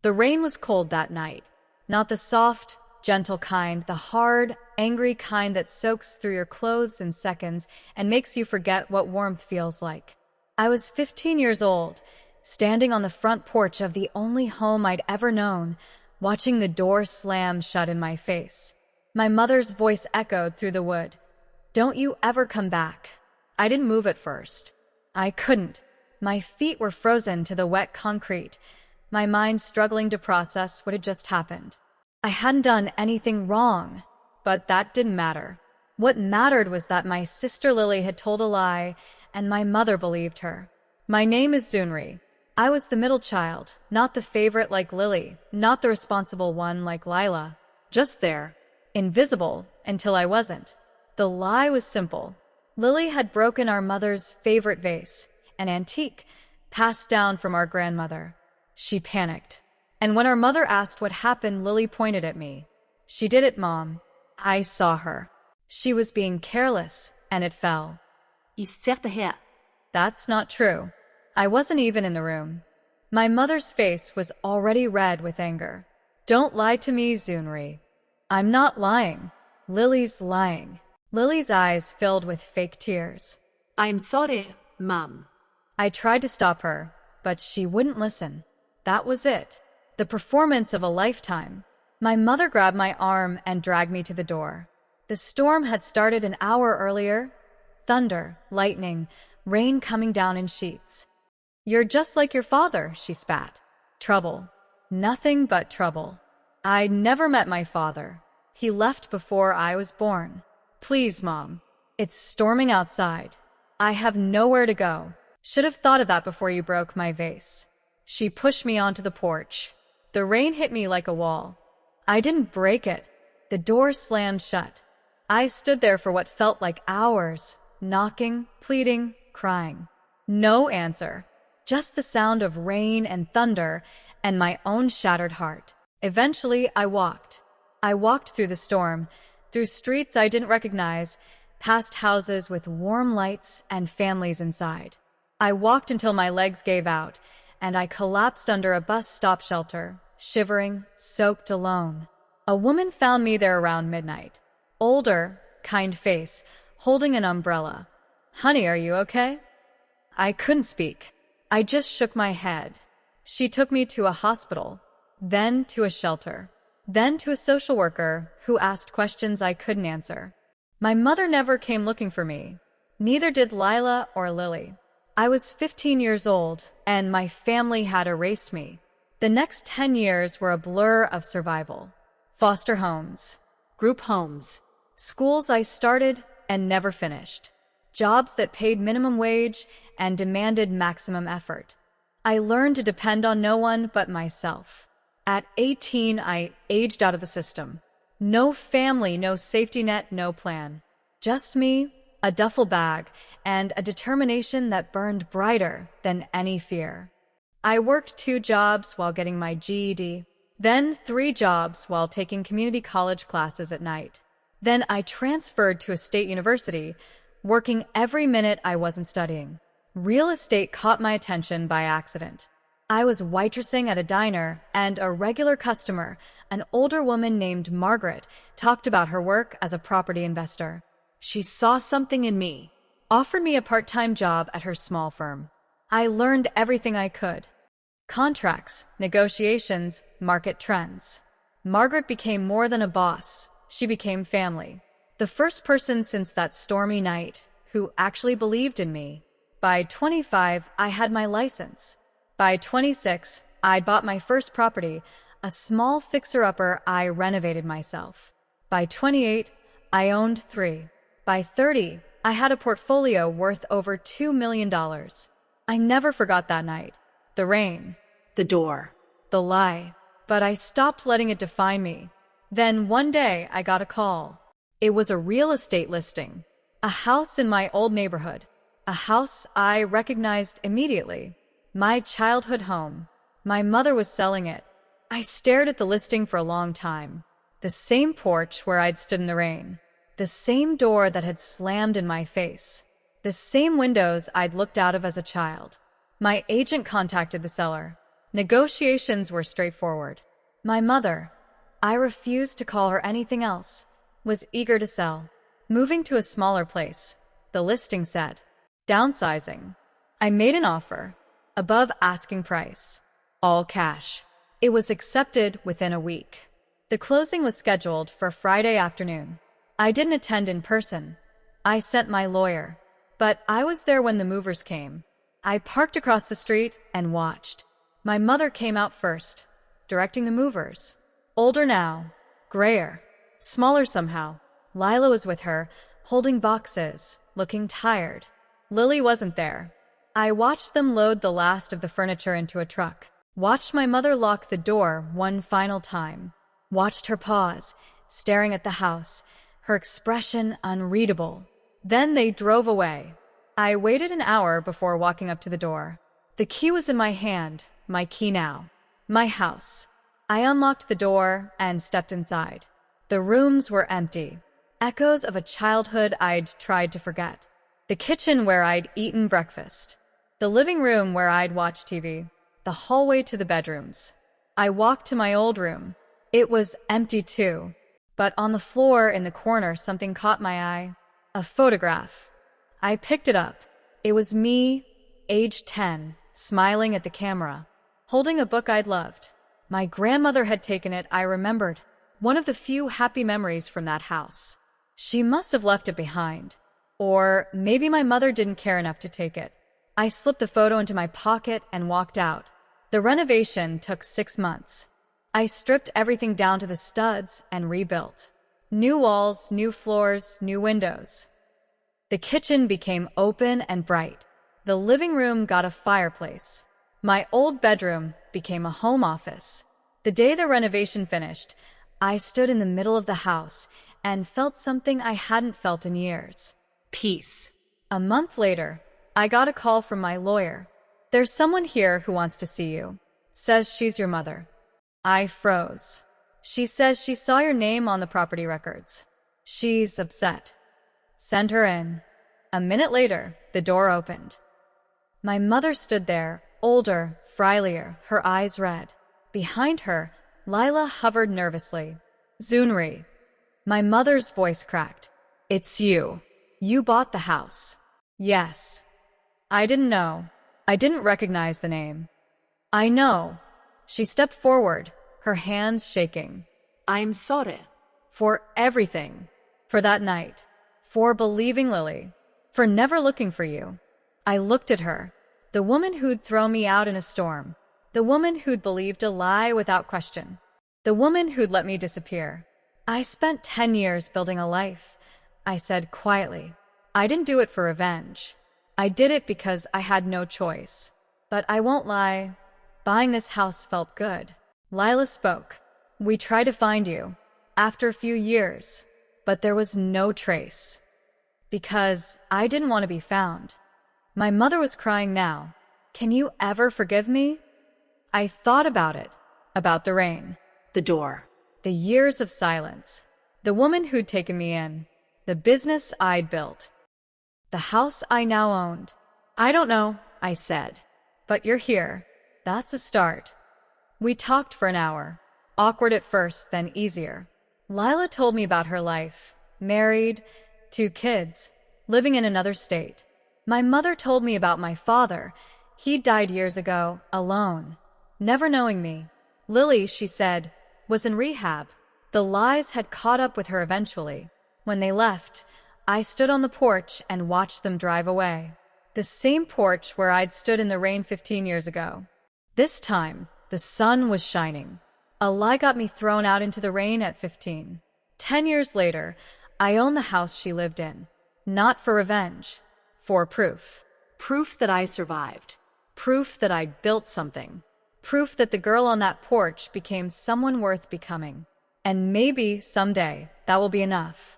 The rain was cold that night. Not the soft, gentle kind, the hard, angry kind that soaks through your clothes in seconds and makes you forget what warmth feels like. I was 15 years old, standing on the front porch of the only home I'd ever known, watching the door slam shut in my face. My mother's voice echoed through the wood. "Don't you ever come back." I didn't move at first. I couldn't. My feet were frozen to the wet concrete, my mind struggling to process what had just happened. I hadn't done anything wrong, but that didn't matter. What mattered was that my sister Lily had told a lie, and my mother believed her. My name is Zunri. I was the middle child, not the favorite like Lily, not the responsible one like Lila. Just there, invisible until I wasn't. The lie was simple. Lily had broken our mother's favorite vase, an antique, passed down from our grandmother. She panicked. And when our mother asked what happened, Lily pointed at me. "She did it, Mom. I saw her. She was being careless, and it fell." I ser det her. That's not true. I wasn't even in the room. My mother's face was already red with anger. "Don't lie to me, Zunri." "I'm not lying. Lily's lying." Lily's eyes filled with fake tears. I'm sorry, Mom. I tried to stop her, but she wouldn't listen. That was it. The performance of a lifetime. My mother grabbed my arm and dragged me to the door. The storm had started an hour earlier. Thunder, lightning, rain coming down in sheets. "You're just like your father," she spat. Trouble. Nothing but trouble. I'd never met my father. He left before I was born. "Please, Mom. It's storming outside. I have nowhere to go. Should have thought of that before you broke my vase." She pushed me onto the porch. The rain hit me like a wall. I didn't break it. The door slammed shut. I stood there for what felt like hours, knocking, pleading, crying. No answer. Just the sound of rain and thunder and my own shattered heart. Eventually, I walked. I walked through the storm, through streets I didn't recognize, past houses with warm lights and families inside. I walked until my legs gave out, and I collapsed under a bus stop shelter, shivering, soaked, alone. A woman found me there around midnight. Older, kind face, holding an umbrella. "Honey, are you okay?" I couldn't speak. I just shook my head. She took me to a hospital, then to a shelter, then to a social worker who asked questions I couldn't answer. My mother never came looking for me. Neither did Lila or Lily. I was 15 years old, and my family had erased me. The next 10 years were a blur of survival. Foster homes, Group homes. schools I started and never finished, jobs that paid minimum wage and demanded maximum effort. I learned to depend on no one but myself. At 18, I aged out of the system. No family, no safety net, no plan. Just me, a duffel bag, and a determination that burned brighter than any fear. I worked 2 jobs while getting my GED, then 3 jobs while taking community college classes at night. Then I transferred to a state university, working every minute I wasn't studying. Real estate caught my attention by accident. I was waitressing at a diner, and a regular customer, an older woman named Margaret, talked about her work as a property investor. She saw something in me. Offered me a part-time job at her small firm. I learned everything I could. Contracts, negotiations, market trends. Margaret became more than a boss. She became family. The first person since that stormy night who actually believed in me. By 25, I had my license. By 26, I'd bought my first property, a small fixer-upper. I renovated myself. By 28, I owned 3. By 30, I had a portfolio worth over $2 million. I never forgot that night. The rain. The door. The lie. But I stopped letting it define me. Then one day, I got a call. It was a real estate listing. A house in my old neighborhood. A house I recognized immediately. My childhood home. My mother was selling it. I stared at the listing for a long time. The same porch where I'd stood in the rain. The same door that had slammed in my face. The same windows I'd looked out of as a child. My agent contacted the seller. Negotiations were straightforward. My mother, I refused to call her anything else, was eager to sell. Moving to a smaller place, the listing said. Downsizing. I made an offer, above asking price. All cash. It was accepted within a week. The closing was scheduled for Friday afternoon. I didn't attend in person. I sent my lawyer. But I was there when the movers came. I parked across the street and watched. My mother came out first, directing the movers. Older now, grayer, smaller somehow. Lila was with her, holding boxes, looking tired. Lily wasn't there. I watched them load the last of the furniture into a truck. Watched my mother lock the door one final time. Watched her pause, staring at the house, her expression unreadable. Then they drove away. I waited an hour before walking up to the door. The key was in my hand, my key now. My house. I unlocked the door and stepped inside. The rooms were empty. Echoes of a childhood I'd tried to forget. The kitchen where I'd eaten breakfast. The living room where I'd watched TV. The hallway to the bedrooms. I walked to my old room. It was empty too. But on the floor in the corner, something caught my eye. A photograph. I picked it up. It was me, age 10, smiling at the camera, holding a book I'd loved. My grandmother had taken it, I remembered. One of the few happy memories from that house. She must have left it behind. Or maybe my mother didn't care enough to take it. I slipped the photo into my pocket and walked out. The renovation took 6 months. I stripped everything down to the studs and rebuilt. New walls, new floors, new windows. The kitchen became open and bright. The living room got a fireplace. My old bedroom became a home office. The day the renovation finished, I stood in the middle of the house and felt something I hadn't felt in years. Peace. A month later, I got a call from my lawyer. There's someone here who wants to see you. Says she's your mother. I froze. She says she saw your name on the property records. She's upset. Send her in. A minute later, the door opened. My mother stood there, older, frilier, her eyes red. Behind her, Lila hovered nervously. Zunri. My mother's voice cracked. It's you. You bought the house. Yes. I didn't know. I didn't recognize the name. I know. She stepped forward, her hands shaking. I'm sorry. For everything. For that night. For believing Lily. For never looking for you. I looked at her. The woman who'd thrown me out in a storm. The woman who'd believed a lie without question. The woman who'd let me disappear. I spent 10 years building a life, I said quietly. I didn't do it for revenge. I did it because I had no choice. But I won't lie, buying this house felt good. Lila spoke. We tried to find you, after a few years, but there was no trace. Because I didn't want to be found. My mother was crying now. Can you ever forgive me? I thought about it, about the rain. The door. The years of silence. The woman who'd taken me in. The business I'd built. The house I now owned. I don't know, I said. But you're here. That's a start. We talked for an hour. Awkward at first, then easier. Lila told me about her life. Married, 2 kids, living in another state. My mother told me about my father. He died years ago, alone, never knowing me. Lily, she said, was in rehab. The lies had caught up with her eventually. When they left, I stood on the porch and watched them drive away. The same porch where I'd stood in the rain 15 years ago. This time, the sun was shining. A lie got me thrown out into the rain at 15. 10 years later, I own the house she lived in. Not for revenge, for proof. Proof that I survived. Proof that I built something. Proof that the girl on that porch became someone worth becoming. And maybe someday that will be enough.